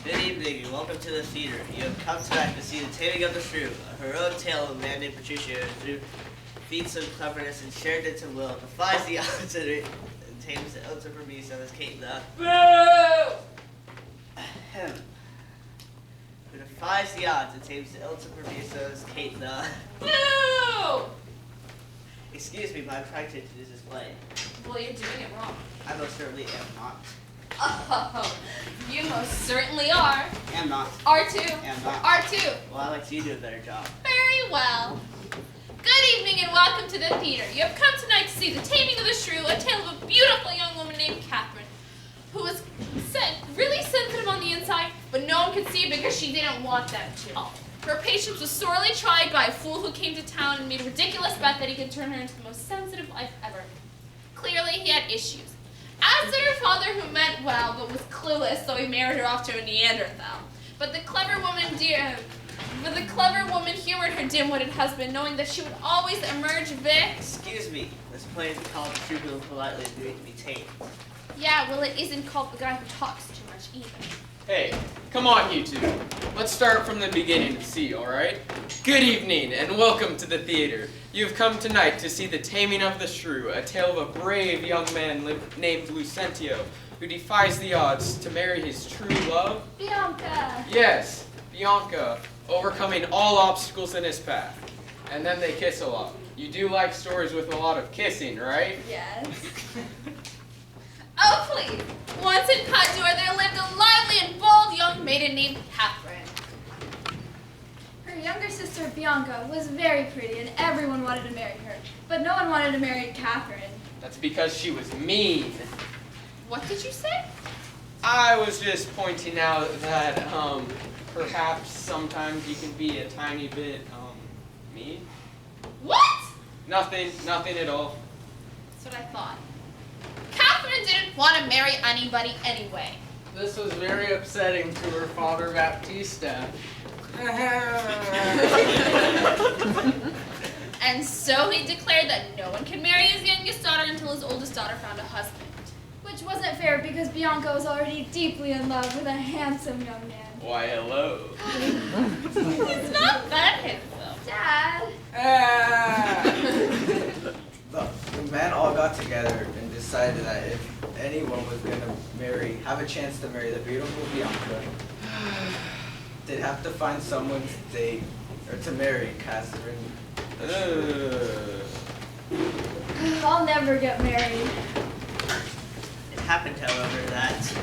Good evening and welcome to the theater. You have come tonight to see The Taming of the Shrew, a heroic tale of a man named Patricio who through feats of cleverness and shared it and will defies the odds and tames the oats of her beast known as Kate the Boo! Ahem. Who defies the odds and tames the oats of her beast known as Kate the Boo! Excuse me, but I'm trying to introduce this play. Well, you're doing it wrong. I most certainly am not. Oh, you most certainly are. Am not. R2. Am not. R2. Well, I'd like you to do a better job. Very well. Good evening and welcome to the theater. You have come tonight to see The Taming of the Shrew, a tale of a beautiful young woman named Catherine, who was really sensitive on the inside, but no one could see it because she didn't want them to. Her patience was sorely tried by a fool who came to town and made a ridiculous bet that he could turn her into the most sensitive life ever. Clearly, he had issues. As did her father, who meant well, but was clueless, so he married her off to a Neanderthal. But the clever woman humored her dim-witted husband, knowing that she would always emerge Excuse me, this play is called The Shrew Who Politely Agreed to be Tamed. Yeah, well, it isn't called The Guy Who Talks Too Much either. Hey, come on, you two. Let's start from the beginning to see, all right? Good evening, and welcome to the theater. You've come tonight to see The Taming of the Shrew, a tale of a brave young man named Lucentio, who defies the odds to marry his true love. Bianca! Yes, Bianca, overcoming all obstacles in his path. And then they kiss a lot. You do like stories with a lot of kissing, right? Yes. Oh, please. Once in Padua, there lived a lively and bold young maiden named Catherine. Her younger sister, Bianca, was very pretty and everyone wanted to marry her. But no one wanted to marry Catherine. That's because she was mean. What did you say? I was just pointing out that, perhaps sometimes you can be a tiny bit, mean. What? Nothing at all. That's what I thought. Catherine didn't want to marry anybody anyway. This was very upsetting to her father, Baptista. And so he declared that no one could marry his youngest daughter until his oldest daughter found a husband. Which wasn't fair because Bianca was already deeply in love with a handsome young man. Why, hello. He's not that handsome. Dad! The men all got together and decided that if anyone was going to have a chance to marry the beautiful Bianca, they'd have to find someone to date, or to marry Catherine. I'll never get married. It happened, however, that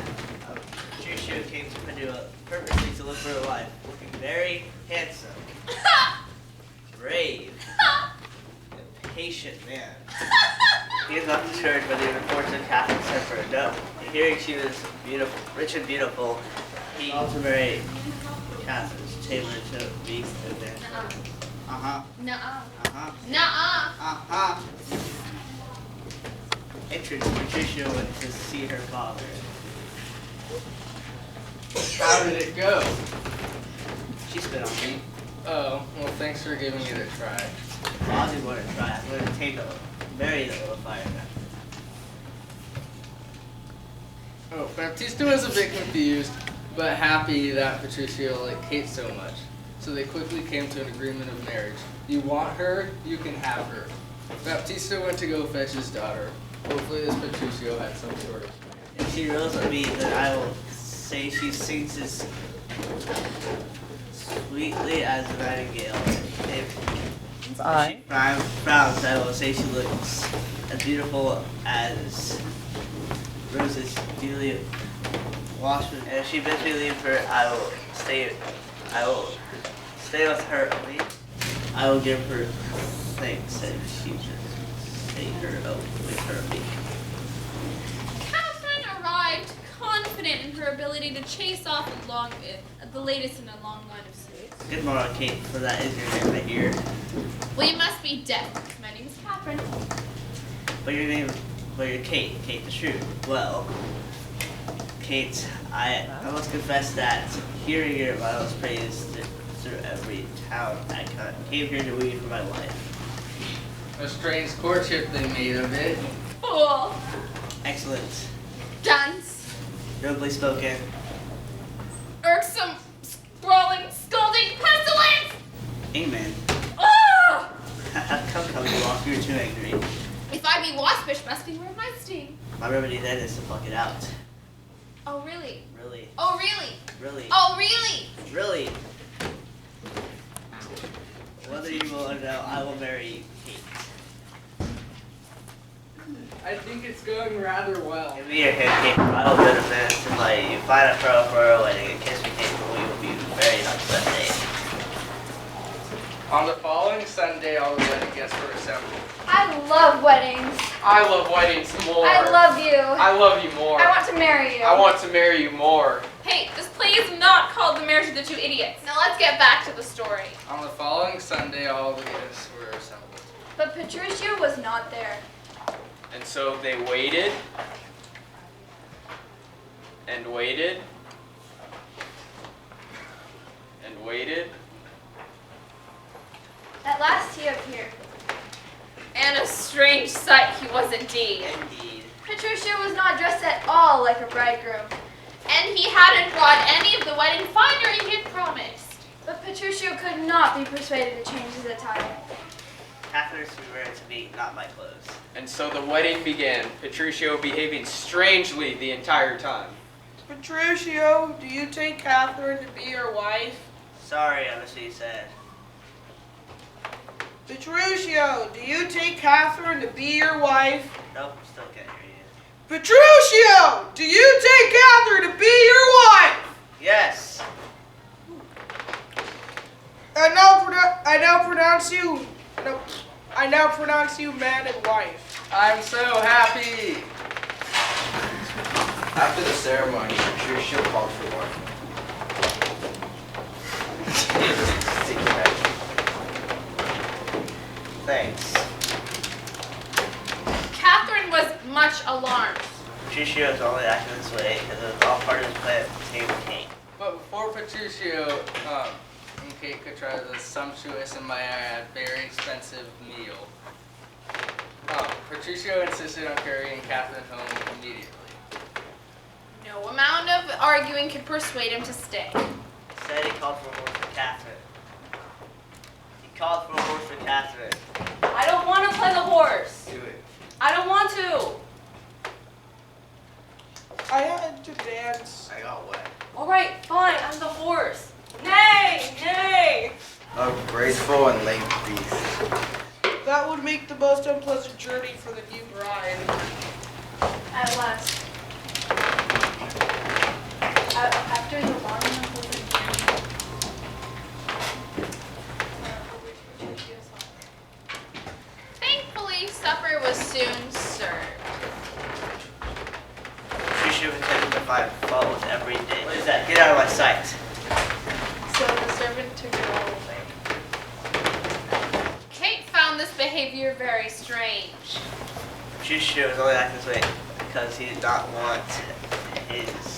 Patricio came to Padua purposely to look for a wife, looking very handsome, brave, and patient man. He was not deterred by the unfortunate Catherine sent for a no. Hearing she was beautiful, rich and beautiful, he also married Catherine, tailored to be a man. Uh-huh. Nuh-uh. Uh-huh. Nuh-uh. Uh-huh. Entrance, Patricia went to see her father. How did it go? She spit on me. Oh, well, thanks for giving it a try. Well, I didn't want to try. I wanted to take marry the little fireman. Oh, Baptista was a bit confused, but happy that Patricio liked Kate so much. So they quickly came to an agreement of marriage. You want her, you can have her. Baptista went to go fetch his daughter. Hopefully this Patricio had some sort of plan. If she rolls at me, then I will say she sings as sweetly as a nightingale. If she frowns, I will say she looks as beautiful as roses duly washed. And if she bids me leave her, I will stay with her only. I will give her thanks if she just say her with her only. Catherine arrived confident in her ability to chase off the latest in a long line of suits. Good morning, Kate, for that is your name, I hear. Well, you must be deaf. My name is Catherine. But you're Kate the Shrew. Well, Kate, I must confess that hearing your violence praised through every town I came here to woo you for my life. A strange courtship they made of it. Fool. Excellent. Dunce. Nobly spoken. irksome, sprawling, scalding pestilence! Amen. Ah! Come, you off. You're too angry. If I be waspish, must be where my sting. My remedy then is to pluck it out. Oh, really? Really, Oh, really? really, Oh, really? really. Whether you will or no, I will marry Kate. I think it's going rather well. Give me your hand, Kate. I will go to this and like you find a pearl for our wedding and kiss me, Kate, for we will be married on Sunday. On the following Sunday, all the wedding guests were assembled. I love weddings. I love weddings more. I love you. I love you more. I want to marry you. I want to marry you more. Hey, this play is not called The Marriage of the Two Idiots. Now let's get back to the story. On the following Sunday, all the guests were assembled. But Petruchio was not there. And so they waited and waited and waited. At last he appeared. And a strange sight he was indeed. Indeed. Petruchio was not dressed at all like a bridegroom. And he hadn't brought any of the wedding finery he had promised. But Petruchio could not be persuaded to change his attire. Catherine's to be married to me, not my clothes. And so the wedding began, Petruchio behaving strangely the entire time. Petruchio, do you take Catherine to be your wife? Sorry, I missed what you said. Petruchio, do you take Catherine to be your wife? Nope, still can't hear you. Petruchio, do you take Catherine to be your wife? Yes. I now pronounce you man and wife. I'm so happy! After the ceremony, Petruchio called for one. Thanks. Catherine was much alarmed. Petruchio is only acting this way because it was all part of his plan to tame Kate. But before Petruchio and Kate could try the sumptuous and might add very expensive meal, Petruchio insisted on carrying Catherine home immediately. No amount of arguing could persuade him to stay. Instead, he called for a horse for Catherine. He called for a horse for Catherine. I don't want to play the horse. Do it. I don't want to. I had to dance. I got wet. All right, fine. I'm the horse. Nay, nay. A graceful and lame beast. That would make the most unpleasant journey for the new bride. At last. After the long and unpleasant journey, Petruchio saw. Thankfully, supper was soon served. Petruchio intended to find fault with every day. What is that? Get out of my sight. So the servant took it all away. Kate found this behavior very strange. Petruchio was only acting this way because he did not want his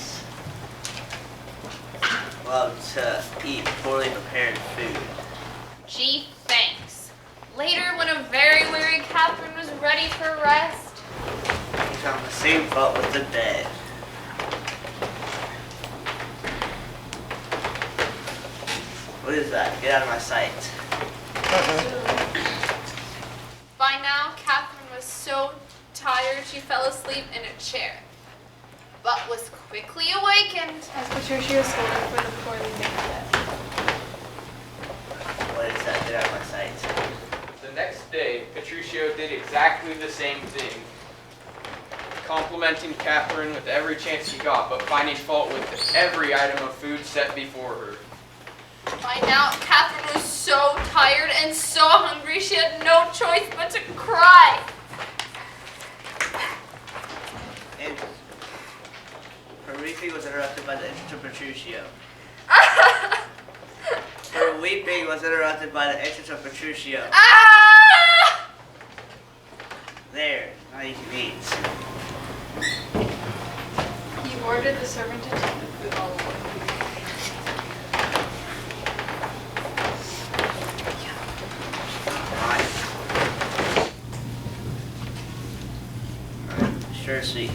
love to eat poorly prepared food. Gee, thanks. Later, when a very weary Catherine was ready for rest, He found the same fault with the bed. What is that? Get out of my sight. by now, Catherine was so tired she fell asleep in a chair, but was quickly awakened. As Petruchio scolded for the poorly made bed. What is that? Get out of my sight. The next day, Petruchio did exactly the same thing, complimenting Catherine with every chance he got, but finding fault with every item of food set before her. By now, Catherine was so tired and so hungry she had no choice but to cry. And her weeping was interrupted by the entrance of Petruchio. Her weeping was interrupted by the entrance of Petruchio. Ah! There, now you can eat. He ordered the servant to take the food all away. Sure, sweet.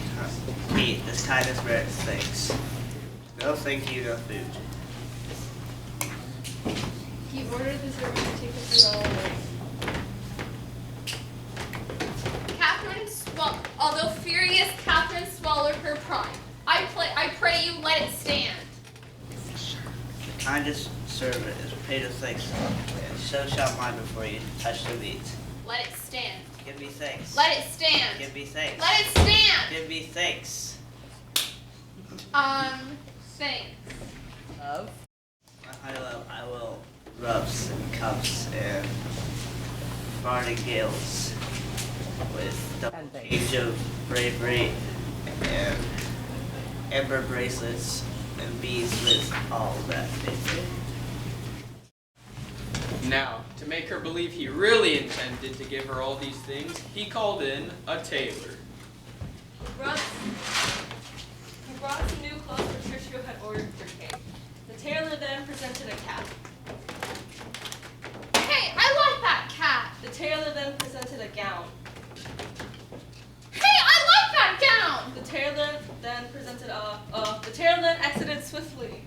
Eat. This kindness merits thanks. No thank you, no food. ordered the servant to take the food all away. Although furious, Catherine swallowed her pride. I pray you let it stand. The kindest servant is paid with thanks, and so shall mine before you touch the meat. Let it stand. Give me thanks. Let it stand. Give me thanks. Let it stand. Give me thanks. Thanks. Of? I will rubs and cups and farthingales with double And thanks. cage of bravery and amber bracelets and beads with all that they do. Now, to make her believe he really intended to give her all these things, he called in a tailor. He brought some new clothes Patricio had ordered for Kate. The tailor then presented a cap. Hey, I like that cat. The tailor then presented a gown. Hey, I like that gown. The tailor then presented the tailor then exited swiftly.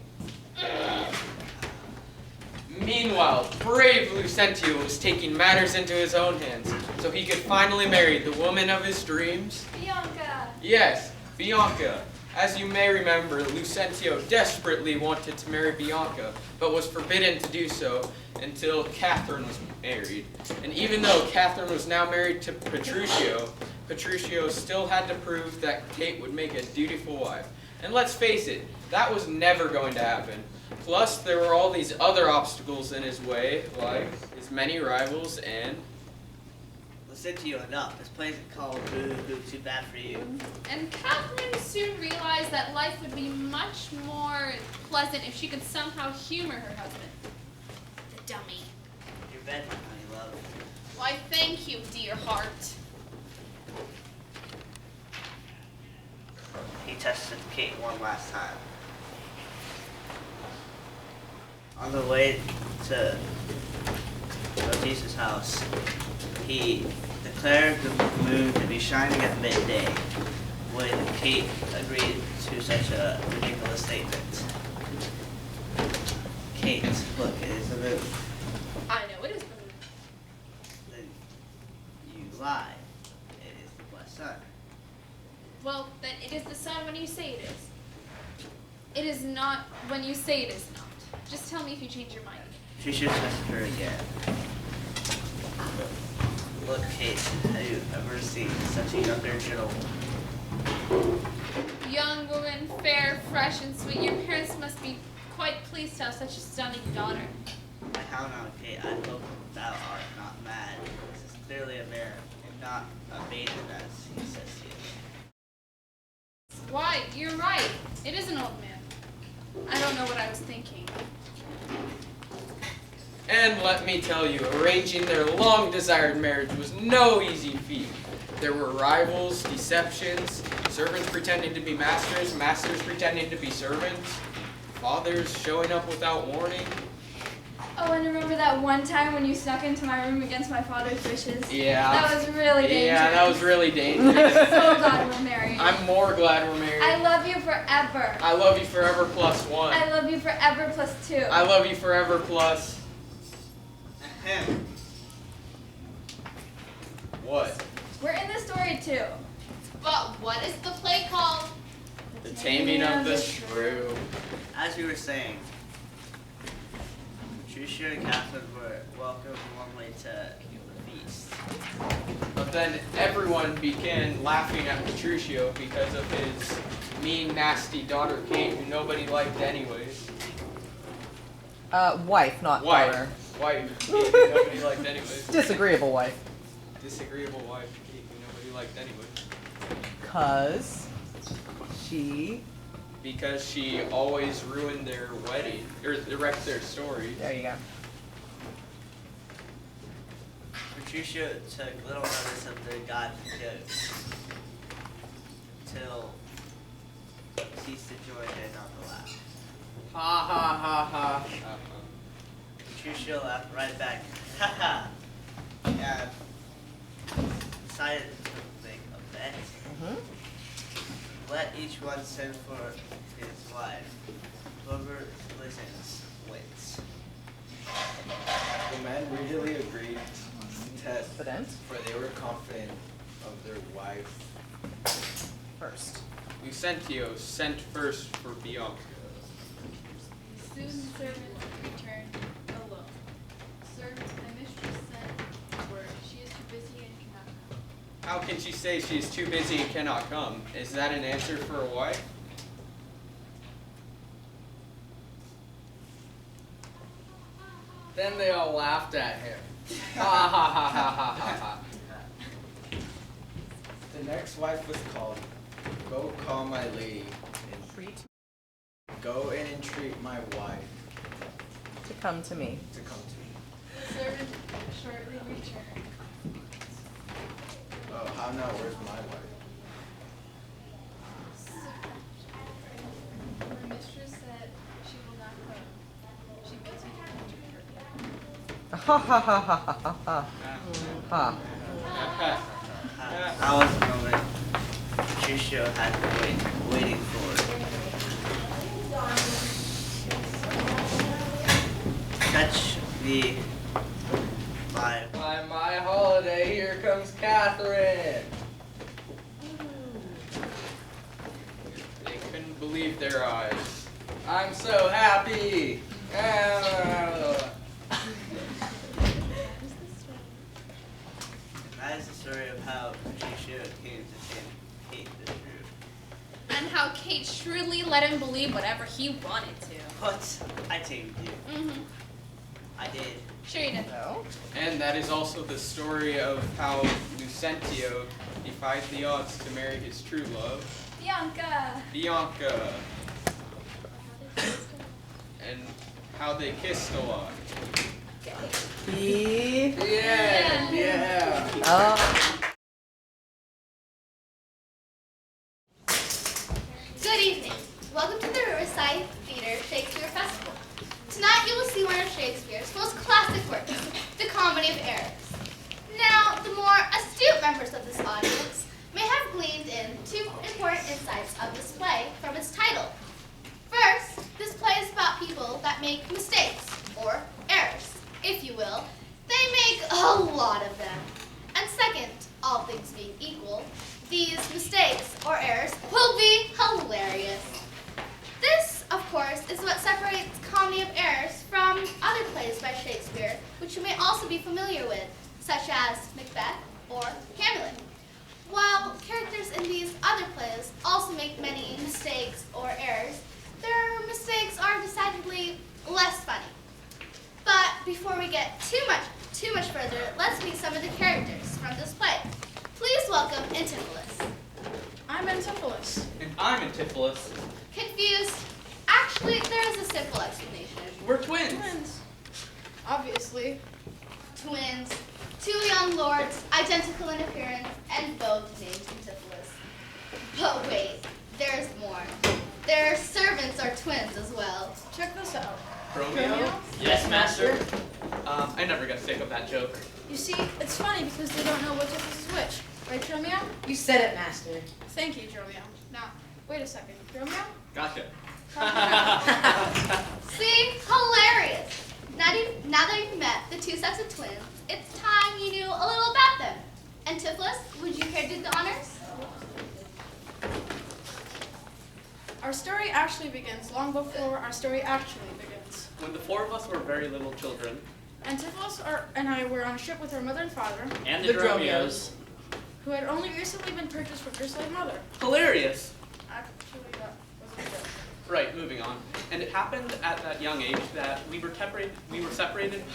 Meanwhile, brave Lucentio was taking matters into his own hands, so he could finally marry the woman of his dreams. Bianca! Yes, Bianca. As you may remember, Lucentio desperately wanted to marry Bianca, but was forbidden to do so until Catherine was married. And even though Catherine was now married to Petruchio, Petruchio still had to prove that Kate would make a dutiful wife. And let's face it, that was never going to happen. Plus, there were all these other obstacles in his way, like his many rivals and... Listen to you enough. This place is called Boo Hoo Too Bad for You. And Catherine soon realized that life would be much more pleasant if she could somehow humor her husband. The dummy. Your bed, honey love. Why, thank you, dear heart. He tested Kate one last time. On the way to Baptista's house, he declared the moon to be shining at midday when Kate agreed to such a ridiculous statement. Kate, look, it is the moon. I know it is the moon. Then you lie. It is the blessed sun. Well, then it is the sun when you say it is. It is not when you say it is not. Just tell me if you change your mind. She should test her again. Look, Kate, have you ever seen such a younger gentleman? Young woman, fair, fresh, and sweet, your parents must be quite pleased to have such a stunning daughter. How now, Kate, I hope thou art not mad. This is clearly a man, and not a maiden, as he says he is. Why, you're right. It is an old man. I don't know what I was thinking. And let me tell you, arranging their long-desired marriage was no easy feat. There were rivals, deceptions, servants pretending to be masters, masters pretending to be servants, fathers showing up without warning. Oh, and remember that one time when you snuck into my room against my father's wishes? Yeah. That was really dangerous. Yeah, that was really dangerous. I'm so glad we're married. I'm more glad we're married. I love you forever. I love you forever plus one. I love you forever plus 2. I love you forever plus... Ahem. What? We're in the story too. But what is the play called? The Taming of the Shrew. As we were saying, Patricia and Catherine were welcomed warmly to the feast. But then everyone began laughing at Petruchio because of his mean, nasty daughter Kate, who nobody liked anyways. Wife, not daughter. Wife. Kate, who nobody liked anyways. Disagreeable wife. Disagreeable wife, Kate, who nobody liked anyways. Cause she... Because she always ruined their wedding, or wrecked their story. There you go. Patricia took little notice of the God jokes till he ceased to join in on the laugh. Ha ha ha ha. Patricia laughed right back, haha, and decided to make a bet. Let each one send for his wife. Whoever listens wins. The men readily agreed to test, for they were confident of their wife. First. Lucentio sent first for Bianca. Soon the servant returned alone. Servant, my mistress sent word. She is too busy and cannot come. How can she say she is too busy and cannot come? Is that an answer for a wife? Then they all laughed at him. Ha ha ha ha ha ha ha. The next wife was called. Go call my lady. Go and entreat my wife To come to me. to come to me. The servant shortly returned. Oh, how now? Where's my wife? My mistress said she will not come. She bids me to come to her. Ha ha ha ha ha ha ha. That was the moment Patricio had been waiting for. Touch the live. By my holiday, here comes Catherine. They couldn't believe their eyes. I'm so happy. That is the story of how Patricio came to tame Kate the Shrew. And how Kate shrewdly let him believe whatever he wanted to. What? I tamed you. Mm-hmm. I did. Sure you did. No. And that is also the story of how Lucentio defied the odds to marry his true love, Bianca! Bianca. And how they kissed a lot. Yeah. Oh. Good evening. Welcome to the Riverside Theater Shakespeare Festival. Tonight you will see one of Shakespeare's most classic works, The Comedy of Errors. Now, the more astute members of this audience may have gleaned in two important insights of this play from its title. First, this play is about people that make mistakes, or errors, if you will. They make a lot of them. And second, all things being equal, these mistakes or errors will be hilarious. This, of course, is what separates Comedy of Errors from other plays by Shakespeare, which you may also be familiar with, such as Macbeth or Hamlet. While characters in these other plays also make many mistakes or errors, their mistakes are decidedly less funny. But before we get too much further, let's meet some of the characters from this play. Please welcome Antipholus. I'm Antipholus. And I'm Antipholus. Confused? Actually, there is a simple explanation. We're twins. Twins. Obviously. Twins, two young lords, identical in appearance, and both named Antipholus. But wait, there's more. Their servants are twins as well. Check this out. Romeo? Yes, master. I never got sick of that joke. You see, it's funny because they don't know which of us is which. Right, Romeo? You said it, master. Thank you, Romeo. Now, wait a second. Romeo? Gotcha. See? Hilarious! Now that you've met the two sets of twins, it's time you knew a little about them. Antipholus, would you care to do the honors? Our story actually begins long before our story actually begins. When the four of us were very little children. Antipholus and I were on a ship with our mother and father, And the Dromios. who had only recently been purchased from their slave mother. Hilarious. Actually, that wasn't a joke. Right, moving on. And it happened at that young age that we were separated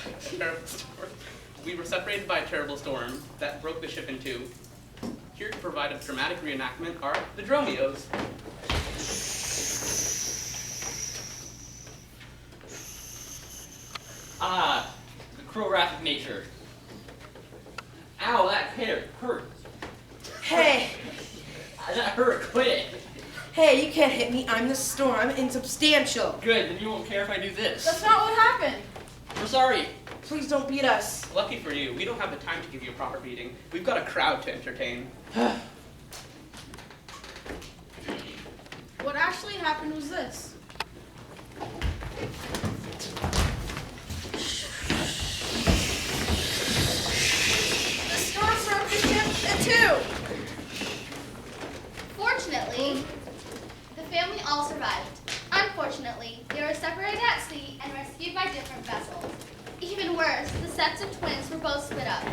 by a terrible storm. We were separated by a terrible storm that broke the ship in two. Here to provide a dramatic reenactment are the Dromios. Ah, the cruel wrath of nature. Ow, that hurt. Hey, That hurt, quit it. hey, you can't hit me. I'm the storm. I'm insubstantial. Good, then you won't care if I do this. That's not what happened. We're sorry. Please don't beat us. Lucky for you, we don't have the time to give you a proper beating. We've got a crowd to entertain. What actually happened was this. Fortunately, the family all survived. Unfortunately, they were separated at sea and rescued by different vessels. Even worse, the sets of twins were both split up.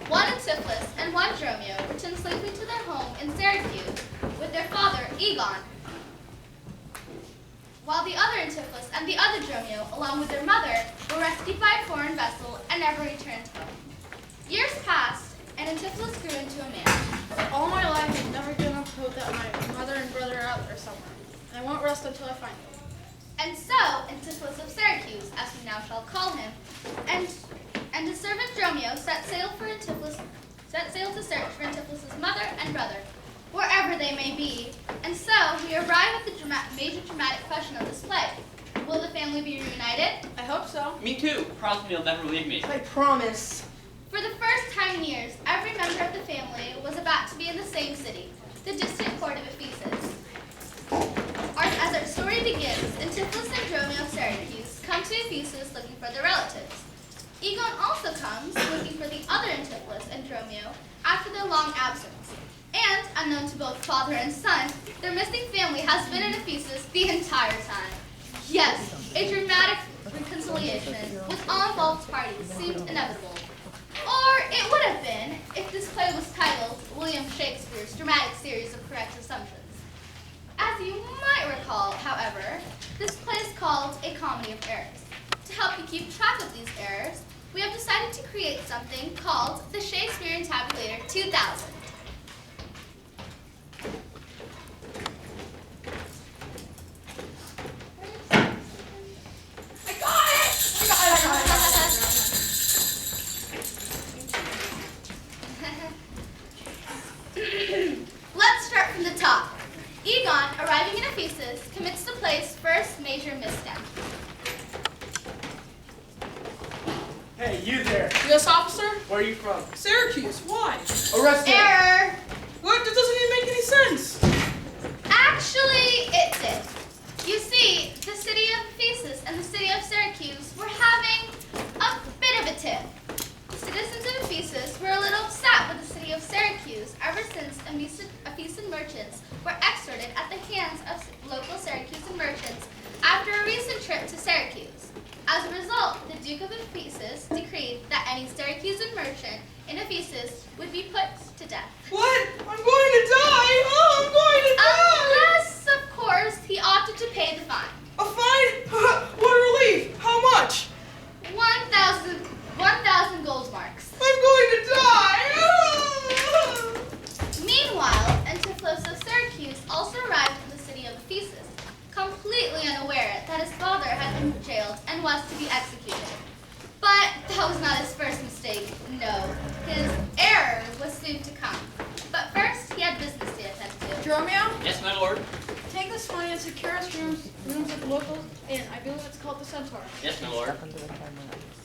One Antipholus and one Dromio returned safely to their home in Syracuse with their father, Egon, while the other Antipholus and the other Dromio, along with their mother, were rescued by a foreign vessel and never returned home. Years passed, and Antipholus grew into a man. All my life, I've never given up hope that my mother and brother are out there somewhere. And I won't rest until I find them. And so, Antipholus of Syracuse, as we now shall call him, and his servant Dromio set sail to search for Antipholus' mother and brother, wherever they may be. And so, we arrive at the major dramatic question of this play. Will the family be reunited? I hope so. Me too. Promise me you'll never leave me. I promise. For the first time in years, every member of the family was about to be in the same city, the distant court of Ephesus. As our story begins, Antipholus and Dromio of Syracuse come to Ephesus looking for their relatives. Egon also comes looking for the other Antipholus and Dromio after their long absence. And, unknown to both father and son, their missing family has been in Ephesus the entire time. Yes, a dramatic reconciliation with all involved parties seemed inevitable. Or it would have been if this play was titled William Shakespeare's Dramatic Series of Correct Assumptions. As you might recall, however, this play is called A Comedy of Errors. To help you keep track of these errors, we have decided to create something called the Shakespeare Tabulator 2000. Let's start from the top. Egon, arriving in Ephesus, commits the play's first major misstep. Hey, you there. Yes, officer? Where are you from? Syracuse. Why? Arrest him. Error! What? That doesn't even make any sense. Actually, it did. You see, the city of Ephesus and the city of Syracuse were having a bit of a tiff. The citizens of Ephesus were a little upset with the city of Syracuse ever since Ephesian merchants were extorted at the hands of local Syracusan merchants after a recent trip to Syracuse. As a result, the Duke of Ephesus decreed that any Syracusan merchant in Ephesus would be put to death. What? I'm going to die. Oh, I'm going to die. Unless, of course, he opted to pay the fine. A fine? What a relief. How much? 1,000 gold marks. I'm going to die. Meanwhile, Antipholus of Syracuse also arrived in the city of Ephesus, completely unaware that his father had been jailed and was to be executed. But that was not his first mistake, no. His error was soon to come. But first, he had business to attend to. Dromio, Yes, my lord. take this money and secure us rooms at the local inn. I believe it's called the Centaur. Yes, my lord.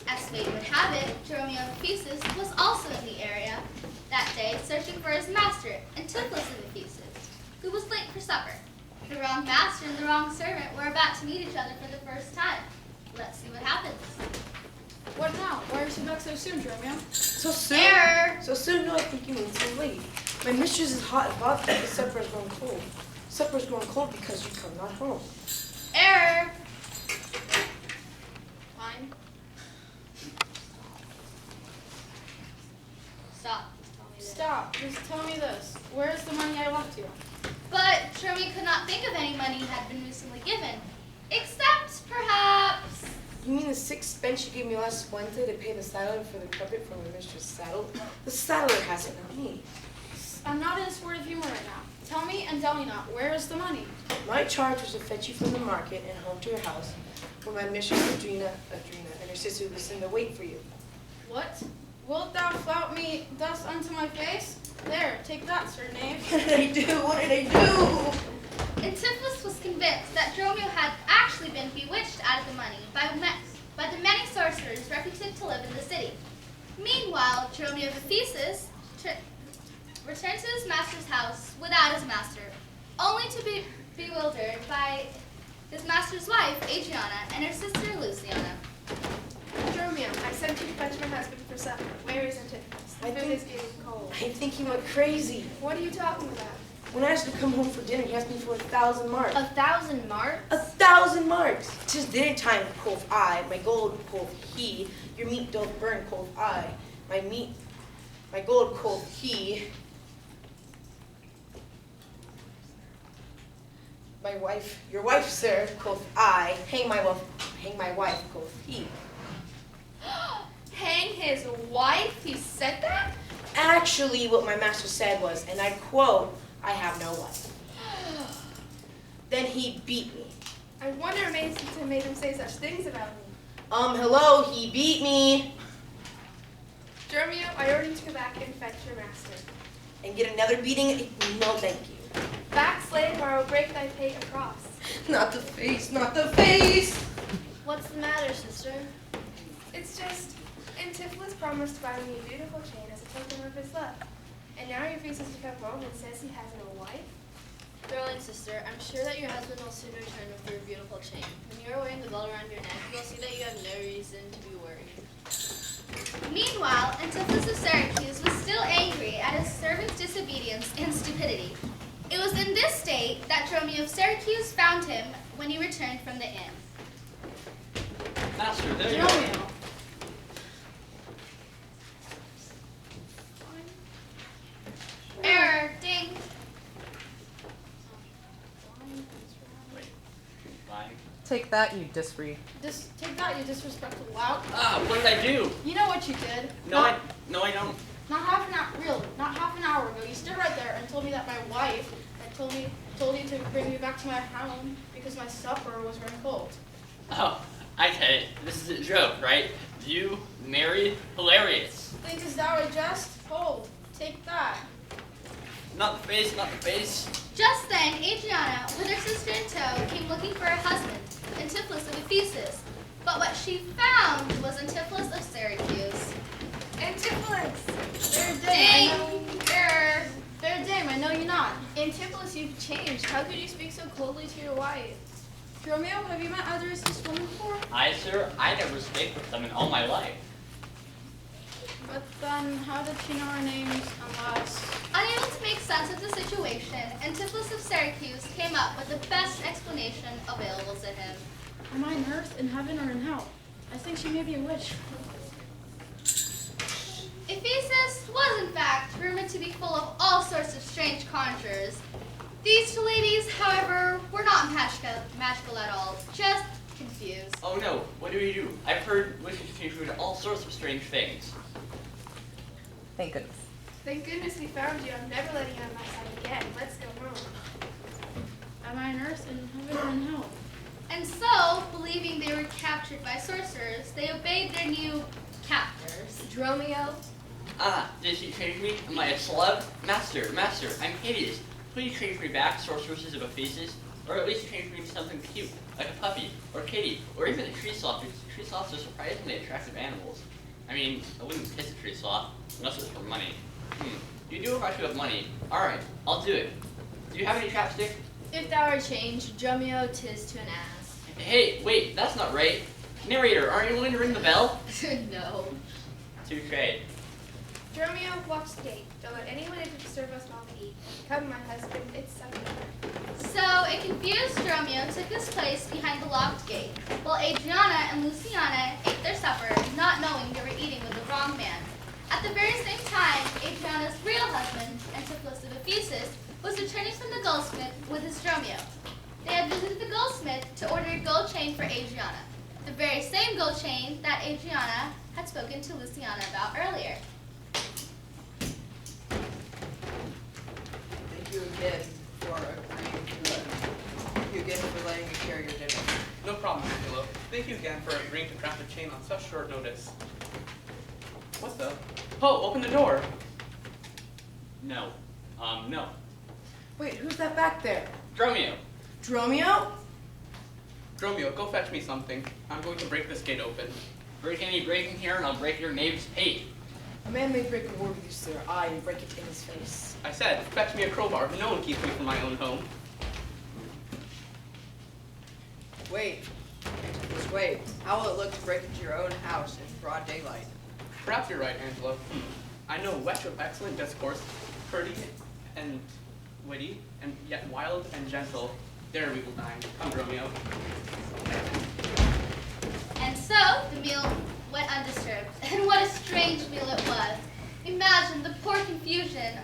As fate would have it, Dromio of Ephesus was also in the area that day searching for his master, Antipholus of Ephesus, who was late for supper. The wrong master and the wrong servant were about to meet each other for the first time. Let's see what happens. What now? Why are you back so soon, Dromio? So soon? Error! So soon? No, I think you mean so late. My mistress is hot and bothered because supper's grown cold. Supper's grown cold because you come not home. Error! Fine. Stop. Just tell me this. Stop. Just tell me this. Where's the money I left you? But Dromio could not think of any money had been recently given, except perhaps... You mean the 6 pence you gave me last Wednesday to pay the saddler for the carpet for my mistress' saddle? The saddler has it, not me. I'm not in a sport of humor right now. Tell me and tell me not. Where is the money? My charge was to fetch you from the market and home to your house, where my mistress Adrena, and her sister Lucinda wait for you. What? Wilt thou flout me thus unto my face? There, take that, sir knave. What did I do? What did I do? Antipholus was convinced that Dromio had actually been bewitched out of the money by the many sorcerers reputed to live in the city. Meanwhile, Dromio of Ephesus returned to his master's house without his master, only to be bewildered by his master's wife, Adriana, and her sister, Luciana. Dromio, I sent you to fetch my husband for supper. Where is Antipholus? I The food is getting cold. think he went crazy. What are you talking about? When I asked him to come home for dinner, he asked me for 1,000 marks. 1,000 marks? 1,000 marks! 'Tis dinner time, quoth I. My gold, quoth he. Your meat doth burn, quoth I. My gold, quoth he. My wife, your wife, sir, quoth I. Hang my wife, quoth he. Hang his wife? He said that? Actually, what my master said was, and I quote, I have no wife. Then he beat me. I wonder what made him say such things about me. Hello, he beat me. Romeo, I order you to go back and fetch your master. And get another beating? No, thank you. Back, slave, or I will break thy pate across. Not the face, not the face! What's the matter, sister? It's just, Antipholus promised to buy me a beautiful chain as a token of his love. And now he refuses to come home and says he has no wife. Darling sister, I'm sure that your husband will soon return with your beautiful chain. When you are wearing the belt around your neck, you will see that you have no reason to be worried. Meanwhile, Antipholus of Syracuse was still angry at his servant's disobedience and stupidity. It was in this state that Dromio of Syracuse found him when he returned from the inn. Master, there you are. Dromio. Error, ding. Bye. Take that, you Take that, you disrespectful lout. Ah, what did I do? You know what you did. No, I don't. Not half an hour ago, you stood right there and told me that my wife had told you to bring me back to my home because my supper was running cold. Oh, I get it. This is a joke, right? You married? Hilarious. Thinkest thou a jest? Hold, take that. Not the face, not the face. Just then, Adriana, with her sister in tow, came looking for her husband, Antipholus of Ephesus. But what she found was Antipholus of Syracuse. Antipholus! Fair Ding! Error. Fair dame, I know you not. Antipholus, you've changed. How could you speak so coldly to your wife? Romeo, have you met either of this woman before? Sir, I never spake with them in all my life. But then, how did she know our names unless... Unable to make sense of the situation, Antipholus of Syracuse came up with the best explanation available to him. Am I on earth, in heaven, or in hell? I think she may be a witch. Ephesus was, in fact, rumored to be full of all sorts of strange conjurers. These two ladies, however, were not magical at all, just confused. Oh no, what do we do? I've heard witches can do all sorts of strange things. Thank goodness. Thank goodness we found you. I'm never letting you on my side again. Let's go home. Am I on earth, in heaven, or in hell? And so, believing they were captured by sorcerers, they obeyed their new captors. Dromio? Ah, did she change me? Am I a celeb? Master, I'm hideous. Please change me back, sorceresses of Ephesus. Or at least change me into something cute, like a puppy, or a kitty, or even a tree sloth, because tree sloths are surprisingly attractive animals. I mean, I wouldn't kiss a tree sloth, unless it was for money. You do if I should have money. Alright, I'll do it. Do you have any chapstick? If thou are changed, Dromio, 'tis to an ass. Hey, wait, that's not right. Narrator, aren't you willing to ring the bell? No. Touche. Dromio, watch the gate. Don't let anyone enter to serve us while we eat. Come, my husband, it's supper time. So, a confused Dromio took his place behind the locked gate, while Adriana and Luciana ate their supper, not knowing they were eating with the wrong man. At the very same time, Adriana's real husband, Antipholus of Ephesus, was returning from the goldsmith with his Dromio. They had visited the goldsmith to order a gold chain for Adriana, the very same gold chain that Adriana had spoken to Luciana about earlier. Thank you again for agreeing to it. Thank you again for letting me carry your dinner. No problem, Angelo. Thank you again for agreeing to craft a chain on such short notice. What's up? Oh, open the door. No. No. Wait, who's that back there? Dromio. Dromio? Dromio, go fetch me something. I'm going to break this gate open. Break any breaking here and I'll break your knave's pate. A man may break a word with you, sir. I break it in his face. I said, fetch me a crowbar. No one keeps me from my own home. Wait. Just wait. How will it look to break into your own house in broad daylight? Perhaps you're right, Angelo. I know wretch of excellent discourse, courteous, and witty, and yet wild and gentle. There we will dine. Come, Romeo. And so the meal went undisturbed, and what a strange meal it was. Imagine the poor confusion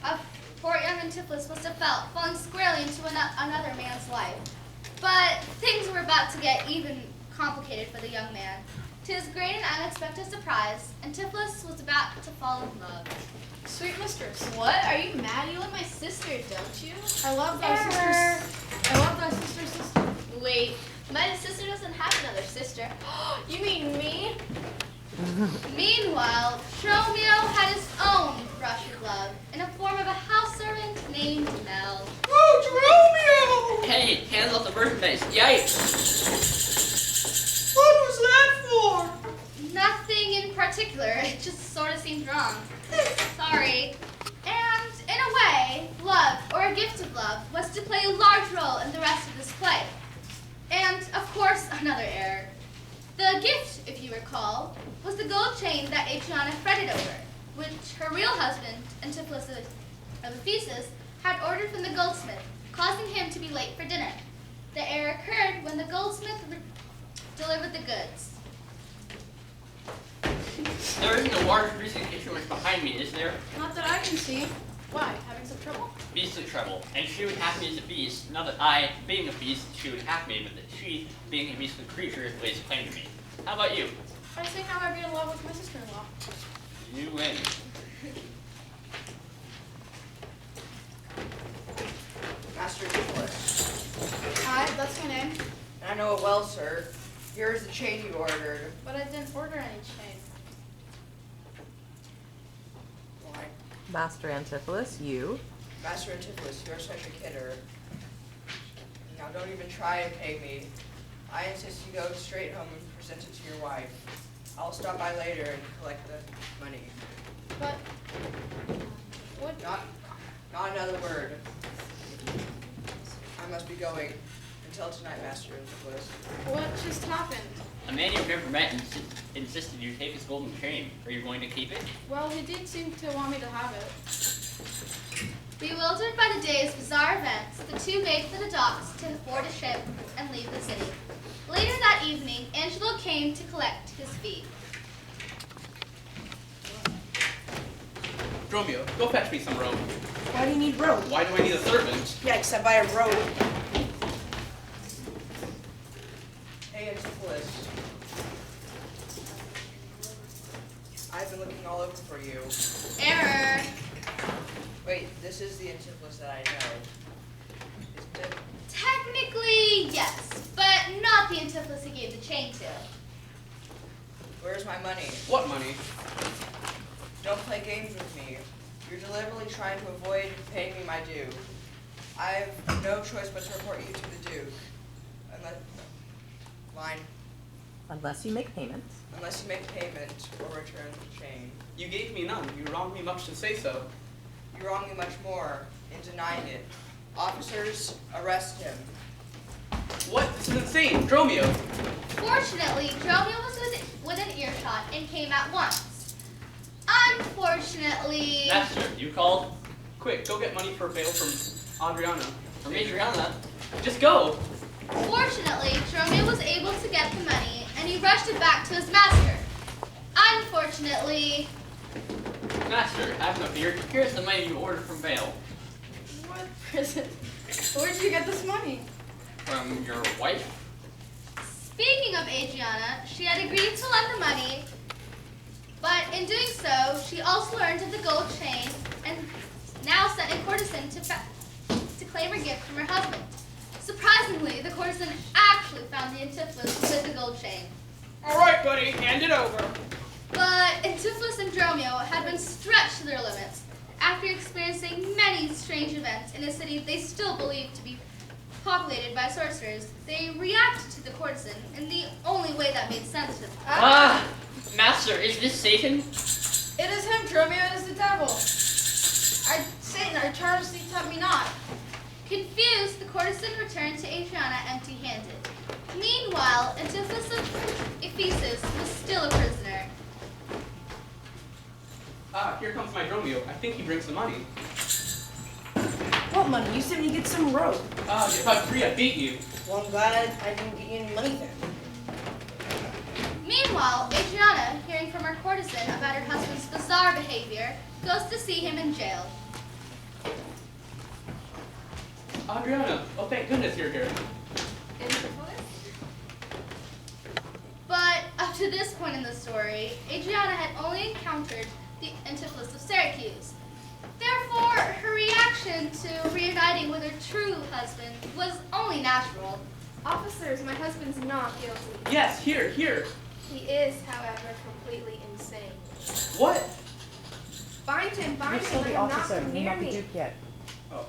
of poor young Antipholus must have felt falling squarely into another man's life. But things were about to get even complicated for the young man. To his great and unexpected surprise, Antipholus was about to fall in love. Sweet mistress, What? Are you mad? You love my sister, don't you? I love thy sister's sister. Wait, my sister doesn't have another sister. You mean me? Meanwhile, Romeo had his own brush with love in the form of a house servant named Mel. Oh, Romeo! Hey, hands off the merchandise. Yikes! What was that for? Nothing in particular, it just sort of seemed wrong. Sorry. And in a way, love, or a gift of love, was to play a large role in the rest of this play. And, of course, another error. The gift, if you recall, was the gold chain that Adriana fretted over, which her real husband, Antipholus of Ephesus, had ordered from the goldsmith, causing him to be late for dinner. The error occurred when the goldsmith delivered the goods. There isn't a large greasing instrument behind me, is there? Not that I can see. Why? Having some trouble? Beast of trouble. And she would have me as a beast. Not that I, being a beast, she would have me, but that she, being a beastly creature, lays claim to me. How about you? I think I might be in love with my sister-in-law. You win. Master Nicholas. Hi, that's my name. I know it well, sir. Here is the chain you ordered. But I didn't order any chain. Why? Master Antipholus, you. Master Antipholus, you're such a kidder. Now don't even try to pay me. I insist you go straight home and present it to your wife. I'll stop by later and collect the money. But what? Not another word. I must be going. Until tonight, Master Antipholus. What just happened? A man you've never met insisted you take his golden chain. Are you going to keep it? Well, he did seem to want me to have it. Bewildered by the day's bizarre events, the two made for the docks to board a ship and leave the city. Later that evening, Angelo came to collect his fee. Romeo, go fetch me some rope. Why do you need rope? Why do I need a servant? Yikes, I buy a rope. Hey, Antipholus. I've been looking all over for you. Error. Wait, this is the Antipholus that I know. Isn't it? Technically, yes, but not the Antipholus he gave the chain to. Where's my money? What money? Don't play games with me. You're deliberately trying to avoid paying me my due. I have no choice but to report you to the Duke. Unless you make payments. Unless you make payment or return the chain. You gave me none. You wronged me much to say so. You wrong me much more in denying it. Officers, arrest him. What? This is insane. Romeo. Fortunately, Romeo was within earshot and came at once. Unfortunately... Master, you called? Quick, go get money for bail from Adriana. From Adriana? Just go. Fortunately, Romeo was able to get the money, and he rushed it back to his master. Unfortunately... Master, have no fear. Here's the money you ordered from bail. What prison? Where did you get this money? From your wife? Speaking of Adriana, she had agreed to lend the money, but in doing so, she also learned of the gold chain and now sent a courtesan to claim her gift from her husband. Surprisingly, the courtesan actually found the Antipholus with the gold chain. All right, buddy, hand it over. But Antipholus and Dromio had been stretched to their limits. After experiencing many strange events in a city they still believed to be populated by sorcerers, they reacted to the courtesan in the only way that made sense to them. Ah! Master, is this Satan? It is him, Dromio, it is the devil. Satan, I charge thee, tempt me not. Confused, the courtesan returned to Adriana empty-handed. Meanwhile, Antipholus of Ephesus was still a prisoner. Ah, here comes my Romeo. I think he brings the money. want money. You said you get some rope. Oh, if I'm free, I beat you. Well, I'm glad I didn't get you any money then. Meanwhile, Adriana, hearing from her courtesan about her husband's bizarre behavior, goes to see him in jail. Adriana, oh thank goodness you're here. But up to this point in the story, Adriana had only encountered the Antipholus of Syracuse. Therefore, her reaction to reuniting with her true husband was only natural. Officers, my husband's not guilty. Yes, here. He is, however, completely insane. What? Bind him, You're let still him the not officer, come you're near not the me. Duke yet. Oh.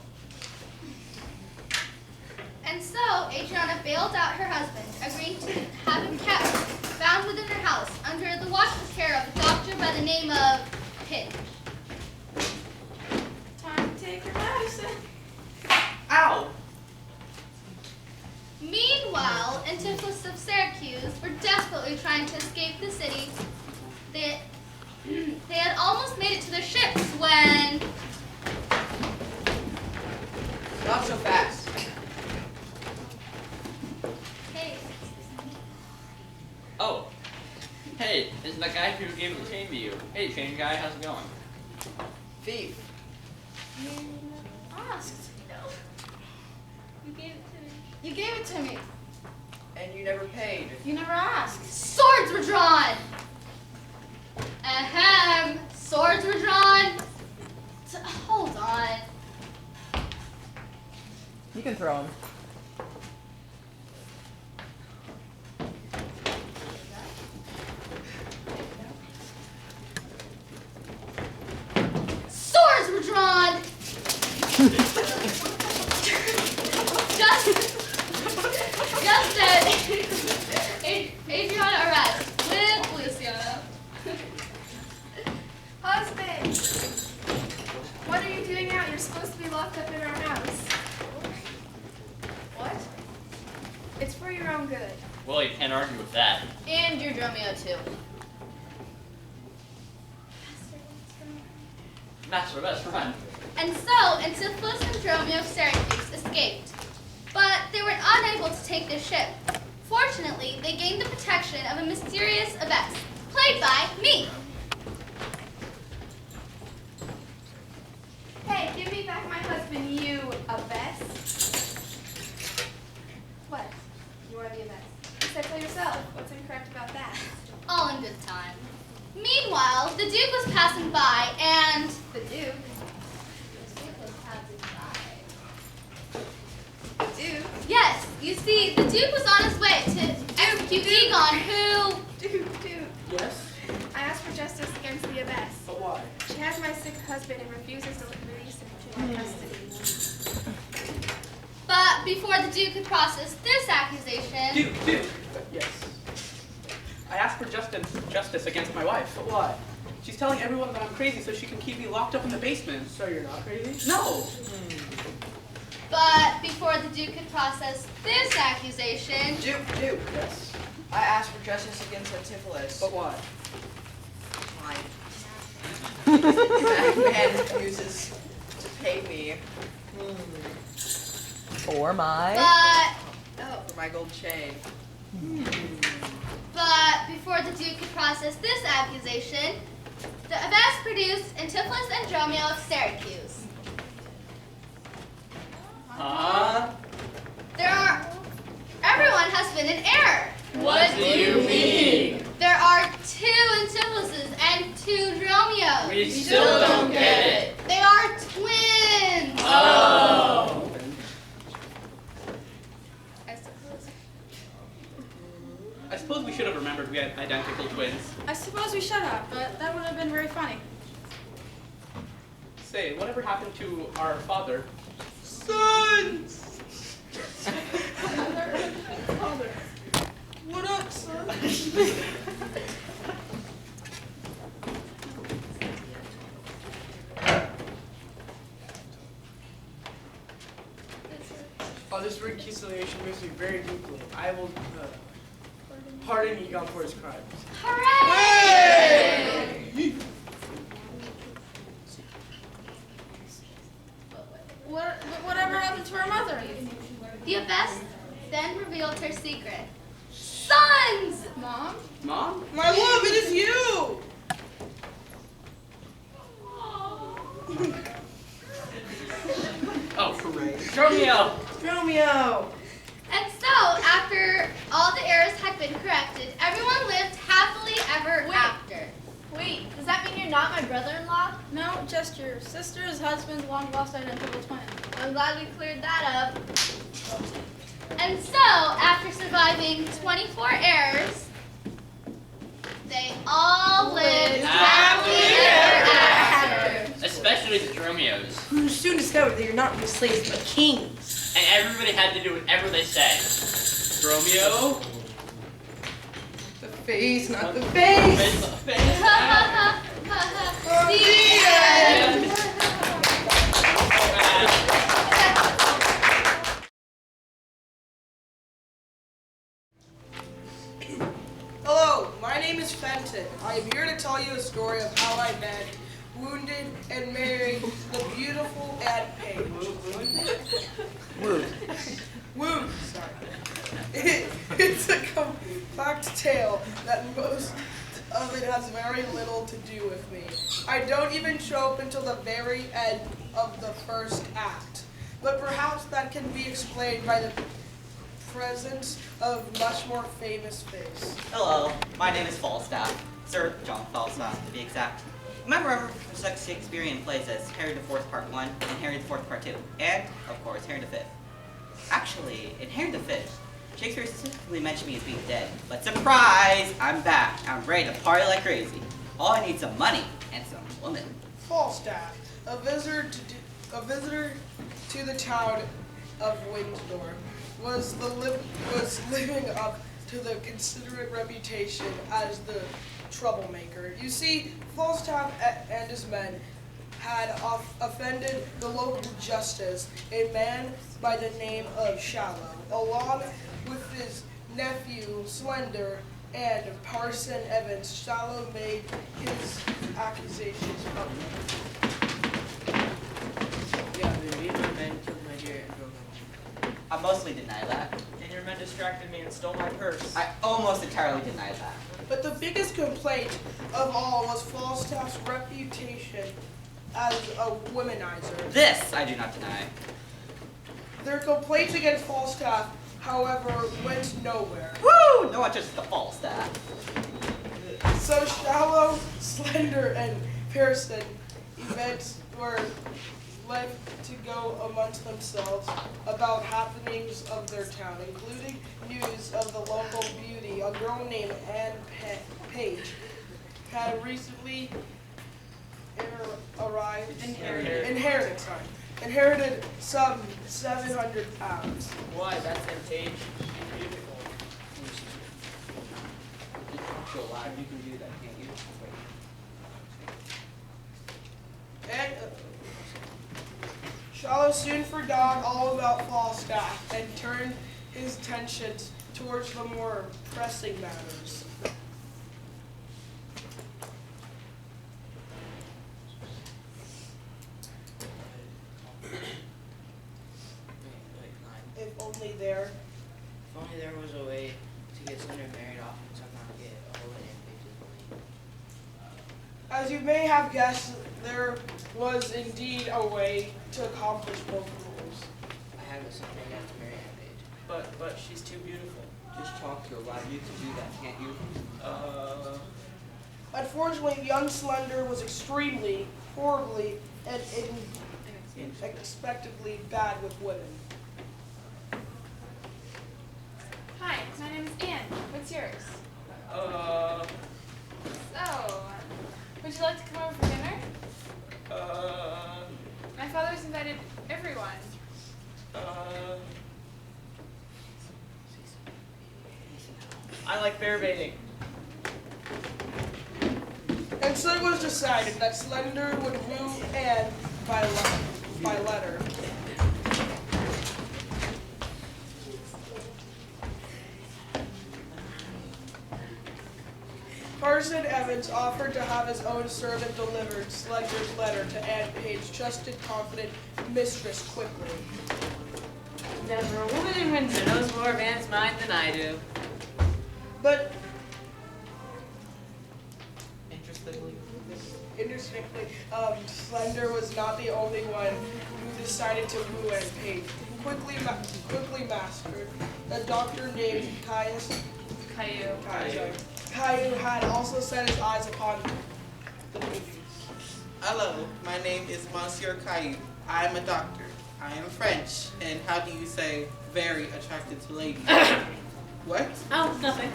And so, Adriana bailed out her husband, agreeing to have him kept, found within her house, under the watchful care of a doctor by the name of Pinch. Time to take your medicine. Ow! Meanwhile, Antipholus of Syracuse were desperately trying to escape the city. They had almost made it to their ships when... Not so fast. Hey, Oh. Hey, this is the guy who gave the chain to you. Hey, chain guy, how's it going? Thief. you asked. No. You gave it to me. You gave it to me. And you never paid. You never asked. Swords were drawn. Ahem. Swords were drawn. Hold on. You can throw him. Swords were drawn. Just as Adriana arrests with Luciano. Husband! What are you doing out? You're supposed to be locked up in our house. What? It's for your own good. Well, you can't argue with that. And your Dromio too. Master, best friend. And so Antipholus and Dromio of Syracuse escaped. But they were unable to take their ship. Fortunately, they gained the protection of a mysterious abbess, played by me. Hey, give me back my husband, you abbess. What? You are the abbess. You said so yourself. What's incorrect about that? All in good time. Meanwhile, the Duke was passing by, and The Duke. Duke? Yes, you see, the Duke was on his way to execute Egon, who... Duke. Yes? I asked for justice against the abbess. But why? She has my sick husband and refuses to release him to my custody. But before the Duke could process this accusation... Duke. Yes. I asked for justice against my wife. But why? She's telling everyone that I'm crazy so she can keep me locked up in the basement. So you're not crazy? No. But before the Duke could process this accusation... Duke. Yes. I asked for justice against Antipholus. But why? That man refuses to pay me For my... for my gold chain. But before the Duke could process this accusation, the abbess produced Antipholus and Dromio of Syracuse. Huh? Everyone has been in error. What do you mean? There are 2 Antipholuses and 2 Dromios. We still don't get it. They are twins. Oh! I suppose we should have remembered we had identical twins. I suppose we should have, but that would have been very funny. Say, whatever happened to our father? Sons! Father. What up, son? Oh, this reconciliation moves me very deeply. I will pardon Egon for his crimes. Hooray! What The abbess then revealed her secret. Sons! Mom? Mom? My love, it is you! Oh, Romeo! Romeo! And so, after all the errors had been corrected, everyone lived happily ever after. Wait, does that mean you're not my brother-in-law? No, just your sister's husband's long-lost identical twin. I'm glad we cleared that up. And so, after surviving 24 errors, they all lived happily ever after. Especially the Romeos. Who soon discovered that you're not really slaves but kings. And everybody had to do whatever they said. Romeo? The face, not the face! The end. Hello, my name is Fenton. I am here to tell you a story of how I met, wounded, and married the beautiful Aunt Paige. Wound, sorry. It's a compact tale that most of it has very little to do with me. I don't even show up until the very end of the first act. But perhaps that can be explained by the presence of much more famous face. Hello, my name is Falstaff. Sir John Falstaff, to be exact. You might remember from such Shakespearean plays as Henry IV Part 1 and Henry IV Part 2, and, of course, Henry V. Actually, in Henry V, Shakespeare specifically mentioned me as being dead, but surprise, I'm back. I'm ready to party like crazy. All I need is some money and some woman. Falstaff, a visitor to the town of Windsor, was living up to the considerate reputation as the troublemaker. You see, Falstaff and his men had offended the local justice, a man by the name of Shallow, along with his nephew Slender and Parson Evans. Shallow made his accusations public. Yeah, baby, my men killed my deer and drove them. I mostly deny that. And your men distracted me and stole my purse. I almost entirely deny that. But the biggest complaint of all was Falstaff's reputation as a womanizer. This I do not deny. Their complaints against Falstaff, however, went nowhere. Woo! No one touches the Falstaff. So Shallow, Slender, and Pearson events were left to go amongst themselves about happenings of their town, including news of the local beauty, a girl named Anne Page, had recently inherited some 700 pounds. Why? That's Aunt Paige. She's beautiful. So loud, you can do that, can't you? And Shallow soon forgot all about Falstaff and turned his attentions towards the more pressing matters. If only there. If only there was a way to get Slender married off and somehow get a hold of Aunt Paige's money. As you may have guessed, there was indeed a way to accomplish both goals. I have something I have to marry Aunt Paige. But she's too beautiful. Just talk to her loud. You can do that, can't you? Unfortunately, young Slender was extremely, horribly, and unexpectedly bad with women. Hi, my name is Anne. What's yours? So, would you like to come over for dinner? My father's invited everyone. I like bear baiting. And so it was decided that Slender would woo Anne by letter. Parson Evans offered to have his own servant deliver Slender's letter to Aunt Page's trusted, confident mistress quickly. Never a woman woman in Windsor knows more of Anne's mind than I do. But Interestingly, Slender was not the only one who decided to woo Anne Page, who quickly mastered. A doctor named Caillou had also set his eyes upon the movies. Hello, my name is Monsieur Caillou. I am a doctor. I am French, and how do you say very attracted to ladies? What? Oh, nothing.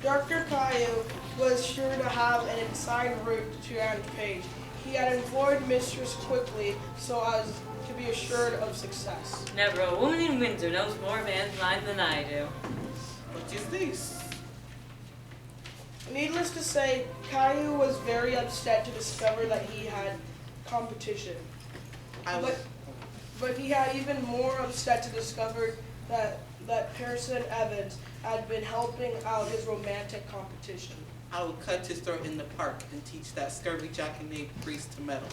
Dr. Caillou was sure to have an inside route to Anne Page. He had employed Mistress quickly so as to be assured of success. Never a woman in Windsor knows more of Anne's mind than I do. What is this? Needless to say, Caillou was very upset to discover that he had competition. But he had even more upset to discover that Pearson Evans had been helping out his romantic competition. I will cut his throat in the park and teach that scurvy jackanapes priest to meddle.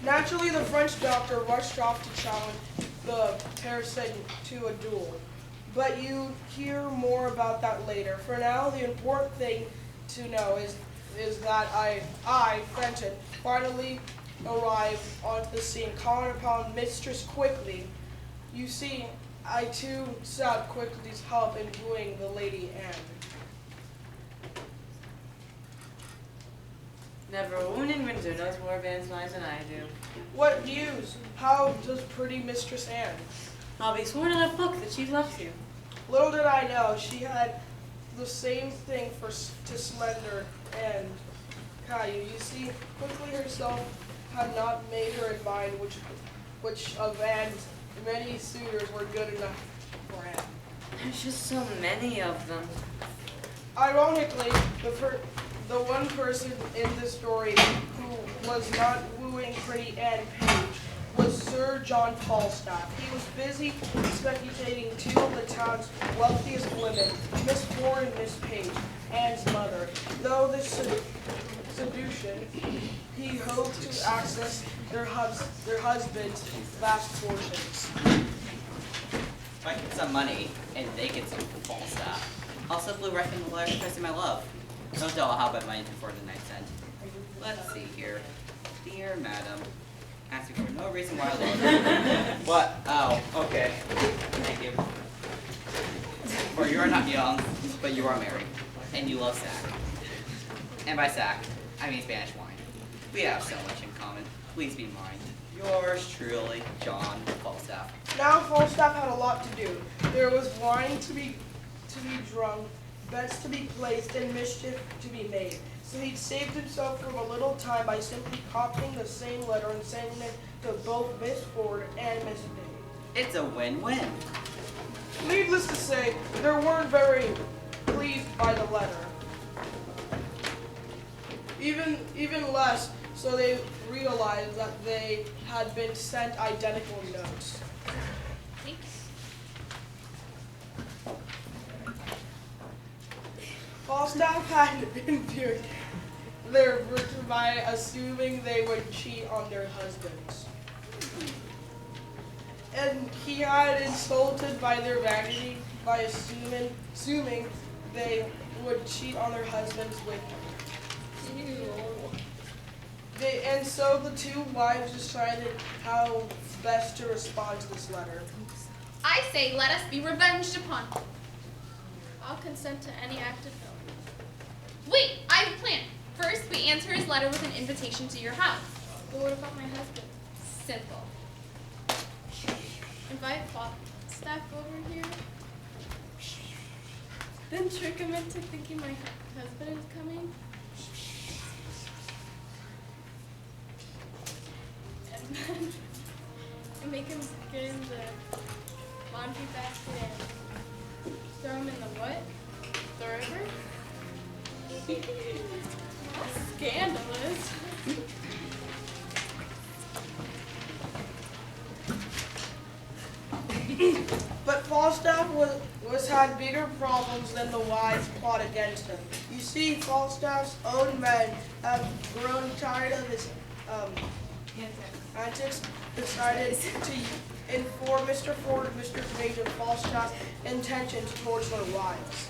Naturally, the French doctor rushed off to challenge the Pearson to a duel. But you hear more about that later. For now, the important thing to know is that I, Frenton, finally arrived on the scene, calling upon Mistress Quickly. You see, I too sought Quickly's help in wooing the Lady Anne. Never a woman in Windsor knows more of Anne's mind than I do. What news? How does pretty Mistress Anne? I'll be sworn on a book that she loves you. Little did I know, she had the same thing to Slender and Caillou. You see, Quickly herself had not made her mind which of Anne's many suitors were good enough for Anne. There's just so many of them. Ironically, the one person in this story who was not wooing pretty Anne Page was Sir John Falstaff. He was busy speculating two of the town's wealthiest women, Miss Ford and Miss Page, Anne's mother. Though this seduction, he hoped to access their husbands' vast fortunes. If I get some money and they get some Falstaff, I'll simply write them a letter expressing my love. No doubt I'll have my money before the night's end. Let's see here. Dear madam, asking for no reason why I love you. What? Oh, okay. Thank you. For you are not young, but you are married, and you love sack. And by sack, I mean Spanish wine. We have so much in common. Please be mine. Yours truly, John Falstaff. Now Falstaff had a lot to do. There was wine to be drunk, bets to be placed, and mischief to be made. So he saved himself from a little time by simply copying the same letter and sending it to both Miss Ford and Miss Page. It's a win-win. Needless to say, they weren't very pleased by the letter. Even less, so they realized that they had been sent identical notes. Thanks. Falstaff had been feared their virtue by assuming they would cheat on their husbands. And he had insulted by their vanity by assuming they would cheat on their husbands with him. And so the two wives decided how best to respond to this letter. I say let us be revenged upon. I'll consent to any act of villainy. Wait, I have a plan. First, we answer his letter with an invitation to your house. But what about my husband? Simple. Invite Falstaff over here. Then trick him into thinking my husband is coming. And then make him get in the laundry basket and throw him in the what? The river? Scandalous. But Falstaff had bigger problems than the wives plot against him. You see, Falstaff's own men have grown tired of his antics, decided to inform Mr. Ford and Mr. Page of Falstaff's intentions towards their wives.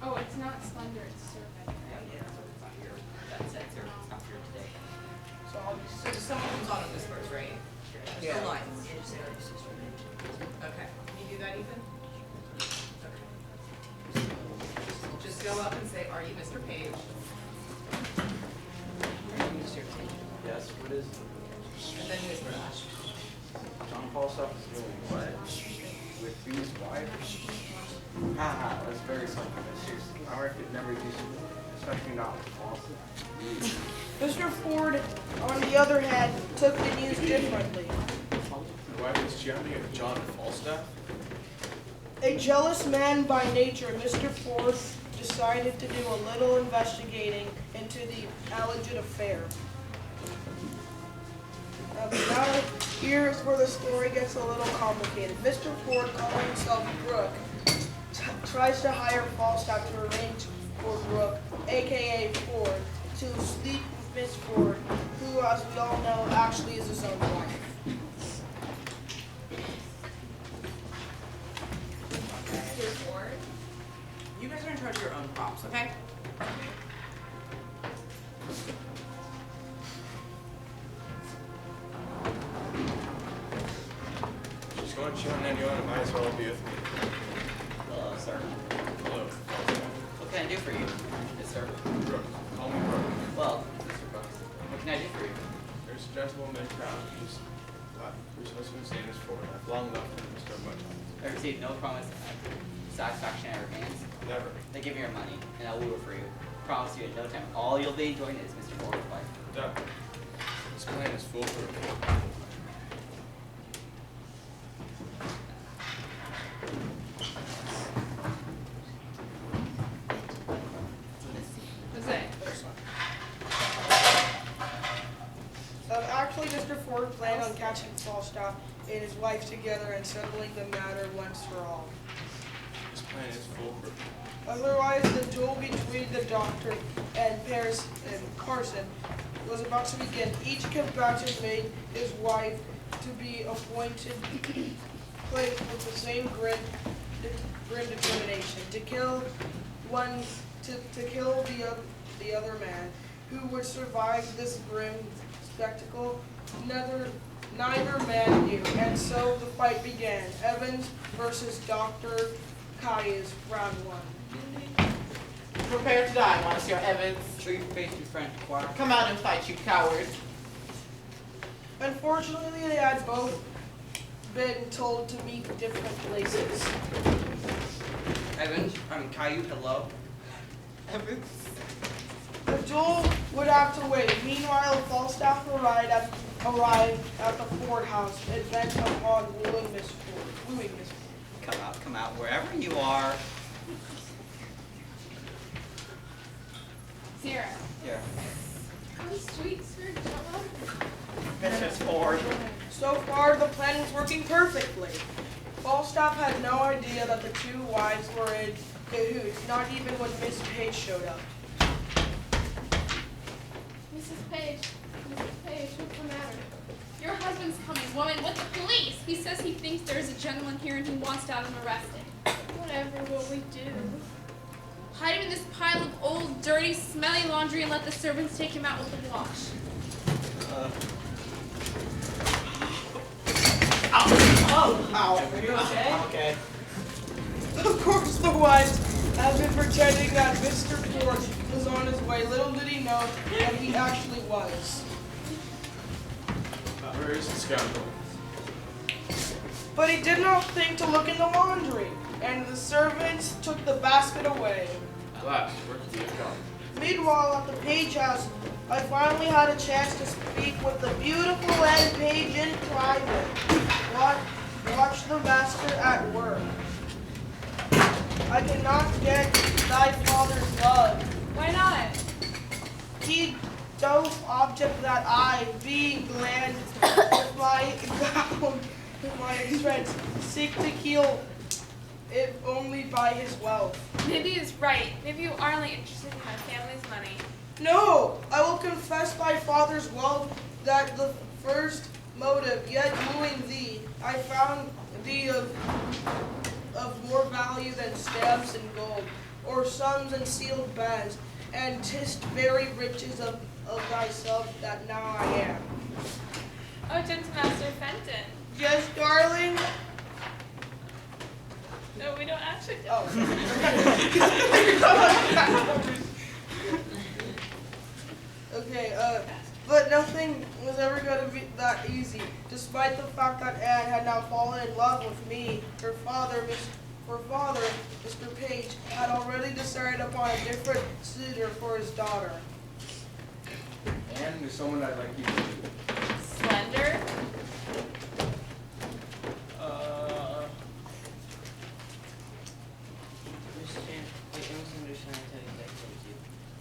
Oh, it's not Slender, it's Serpent. That's it, sir. It's not here today. So just someone comes on and whispers, right? Yeah. No lines. Okay. Can you do that, Ethan? Okay. Just go up and say, "Are you Mr. Page?" Yes, what is And then whisper that. John Falstaff is doing what? With whose wife? Haha, that's very something. Seriously, my wife could never do something, especially not with Falstaff. Mr. Ford, on the other hand, took the news differently. Why was jamming at John Falstaff? A jealous man by nature, Mr. Ford decided to do a little investigating into the alleged affair. Now, here's where the story gets a little complicated. Mr. Ford, calling himself Brooke, tries to hire Falstaff to arrange for Brooke, aka Ford, to sleep with Miss Ford, who, as we all know, actually is his own wife. Mr. Ford, you guys are in charge of your own props, okay? She's going to chew on anyone, it might as well be with me. Hello, sir. Hello. What can I do for you? Yes, sir. Brooke. Call me Brooke. Well, Mr. Brooks, what can I do for you? There's a gentleman in town whose husband's name is Ford. I've long loved him, Mr. Much. I received no promise of satisfaction at her hands. Never. Then give me your money, and I'll woo her for you. Promise you in no time, all you'll be enjoying is Mr. Ford's wife. Done. This plan is foolproof. Actually, Mr. Ford planned on catching Falstaff and his wife together and settling the matter once for all. This plan is foolproof. Otherwise, the duel between the doctor and Paris and Carson was about to begin. Each combatant made his wife to be appointed place with the same grim determination to kill one to kill the other man. Who would survive this grim spectacle? Neither man knew, and so the fight began. Evans versus Dr. Caius, round one. Prepare to die, Monsieur Evans. Show your face, you French choir. Come out and fight, you coward. Unfortunately, they had both been told to meet different places. Evans, Caillou, hello. Evans. The duel would have to wait. Meanwhile, Falstaff arrived at the Ford house, bent upon wooing Miss Ford. Come out, wherever you are. Sierra. Here. How sweet, Sir John. Mrs. Ford. So far, the plan was working perfectly. Falstaff had no idea that the two wives were in cahoots, not even when Miss Page showed up. Mrs. Page, what's the matter? Your husband's coming, woman, with the police. He says he thinks there's a gentleman here and he wants to have him arrested. Whatever will we do? Hide him in this pile of old, dirty, smelly laundry and let the servants take him out with the wash. Ow. Are you okay? Okay. Of course, the wives have been pretending that Mr. Ford was on his way. Little did he know that he actually was. Where is the scoundrel? But he did not think to look in the laundry, and the servants took the basket away. Alas, where could he have gone? Meanwhile, at the Page house, I finally had a chance to speak with the beautiful Anne Page in private. Watch the master at work. I cannot get thy father's love, self-object that I, being bland with my gown, with my expense, seek to kill if only by his wealth. Maybe he's right. Maybe you are only interested in my family's money. No, I will confess my father's wealth that the first motive, yet wooing thee, I found thee of more value than stamps and gold, or sums and sealed bands, and 'tis very riches of thyself that now I am. Oh, gentle Master Fenton. Yes, darling? No, we don't actually do. Oh. Okay, but nothing was ever going to be that easy, despite the fact that Anne had now fallen in love with me. Her father, Mr. Page, had already decided upon a different suitor for his daughter. And there's someone I'd like you to meet. Slender?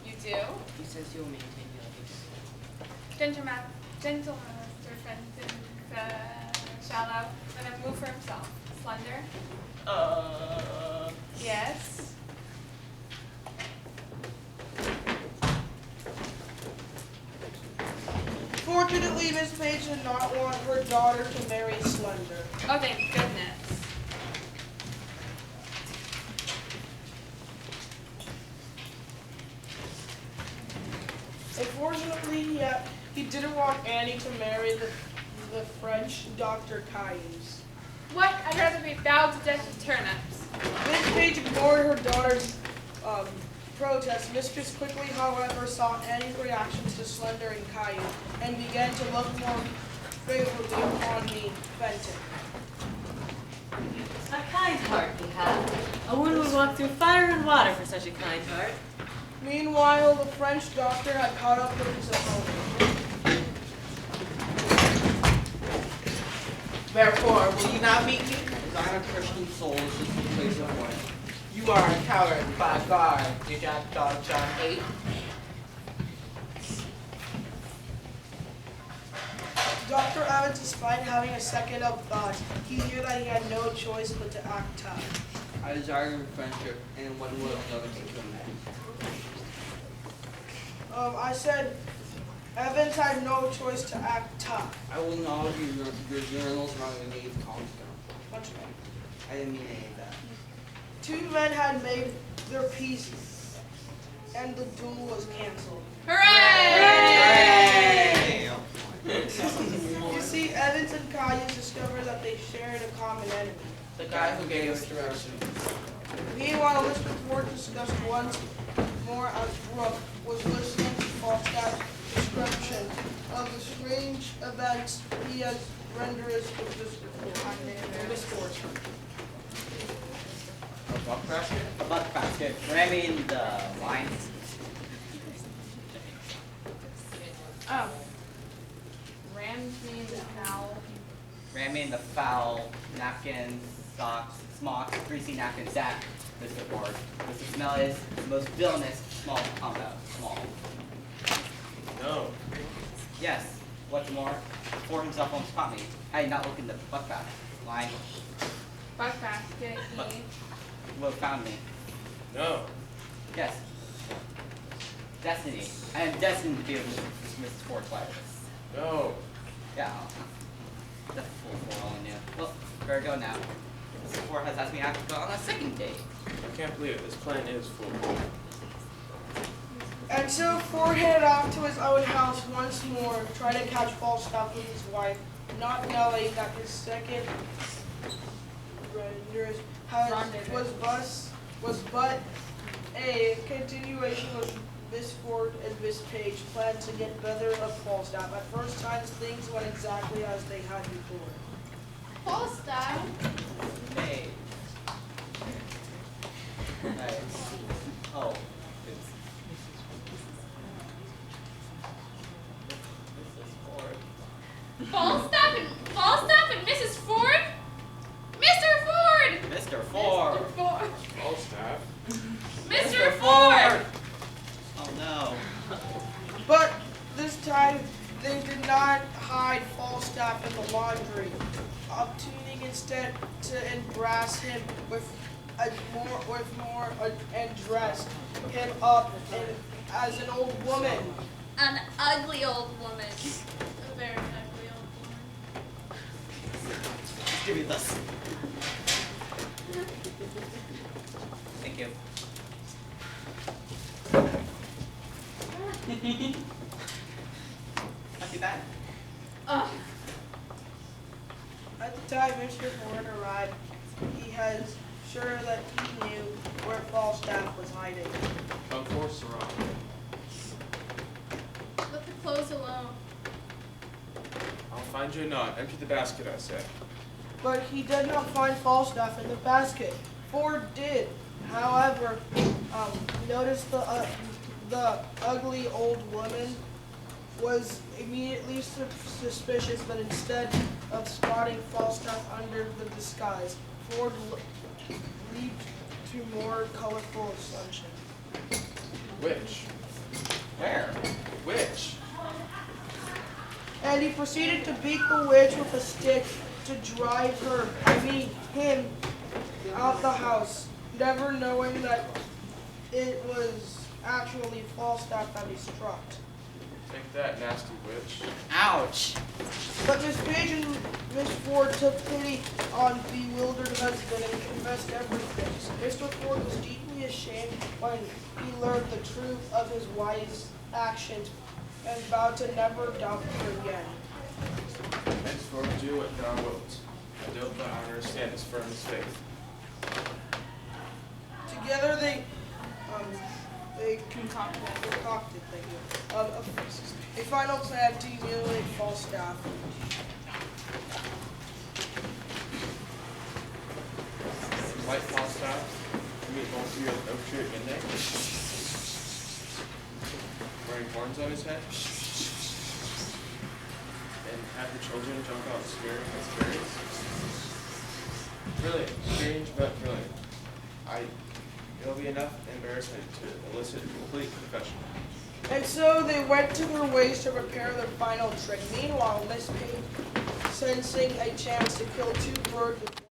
You do? He says he'll maintain the other. Gentle Master Fenton shall let him move for himself. Slender? Yes? Fortunately, Miss Page did not want her daughter to marry Slender. Oh, thank goodness. Unfortunately, he didn't want Annie to marry the French Dr. Cayuse. What? I'd rather be bowed to death with turnips. Miss Page ignored her daughter's protest. Mistress quickly, however, saw Annie's reactions to Slender and Cayuse and began to look more favorably upon me, Fenton. A kind heart he had. A woman would walk through fire and water for such a kind heart. Meanwhile, the French doctor had caught up with his opponent. Therefore, will you not meet me? As I'm a Christian soul, this is the place of worship. You are a coward, by God, you jackdaw John 8. Dr. Evans, despite having a second of thought, he knew that he had no choice but to act tough. I desire your friendship, and one will another thing to a man. I said, Evans had no choice to act tough. I will not give your journals wrong in the Collins What's wrong? I didn't mean any of that. Two men had made their peace, and the duel was canceled. Hooray! You see, Evans and Cayuse discovered that they shared a common enemy. The guy who gave us directions. Meanwhile, Mr. Ford discussed once more as Brooke was listening to Falstaff's description of the strange events he has rendered his misfortune. A buck basket? A buck basket. Ramming the lines. Oh. Rams me in the foul. Ramming the foul, napkins, socks, smocks, greasy napkins. That, Mr. Ford. Mr. Smell is the most villainous small combo. Small. No. Yes. What's more, Ford himself almost caught me. I did not look in the buck basket. Line. Buck basket, Buck. E. What found me? No. Yes. Destiny. I am destined to be with Mrs. Ford's wife. No. Yeah. That's a fool for all I knew. Well, better go now. Mrs. Ford has asked me out to go on a second date. I can't believe it. This plan is foolproof. And so Ford headed off to his own house once more, trying to catch Falstaff with his wife, not knowing that his second rendezvous was but a continuation of Miss Ford and Miss Page planned to get better of Falstaff. At first times, things went exactly as they had before. Falstaff? Hey. Nice. Oh. Mrs. Ford. Falstaff and Mrs. Ford? Mr. Ford! Mr. Ford. Mr. Ford. Falstaff. Mr. Ford! Oh no. But They did not hide Falstaff in the laundry, obtaining instead to embrace him and dressed him up as an old woman. An ugly old woman. A very ugly old woman. Just give me this. Thank you. Not too bad. Ugh. At the time Mr. Ford arrived, he was sure that he knew where Falstaff was hiding. Of course, Sir. Let the clothes alone. I'll find you a knot. Empty the basket, I said. But he did not find Falstaff in the basket. Ford did, however, notice the ugly old woman was immediately suspicious, but instead of spotting Falstaff under the disguise, Ford leaped to more colorful sunshine. Which? Where? Which? And he proceeded to beat the witch with a stick to drive him out the house, never knowing that it was actually Falstaff that he struck. Take that, nasty witch. Ouch! But Miss Page and Miss Ford took pity on the bewildered husband and confessed everything. Mr. Ford was deeply ashamed when he learned the truth of his wife's actions and vowed to never doubt her again. Henceforth do what thou wilt. I dote thy honor stand as firm as faith. Together they concocted a final plan to humiliate Falstaff. Light Falstaff, to meet both of you at Oak Tree at midnight. Wearing horns on his head. And have the children jump out scared as fairies. Brilliant, strange but brilliant. It'll be enough embarrassment to elicit complete confession. And so they went to their ways to prepare their final trick. Meanwhile, Miss Page, sensing a chance to kill two birds with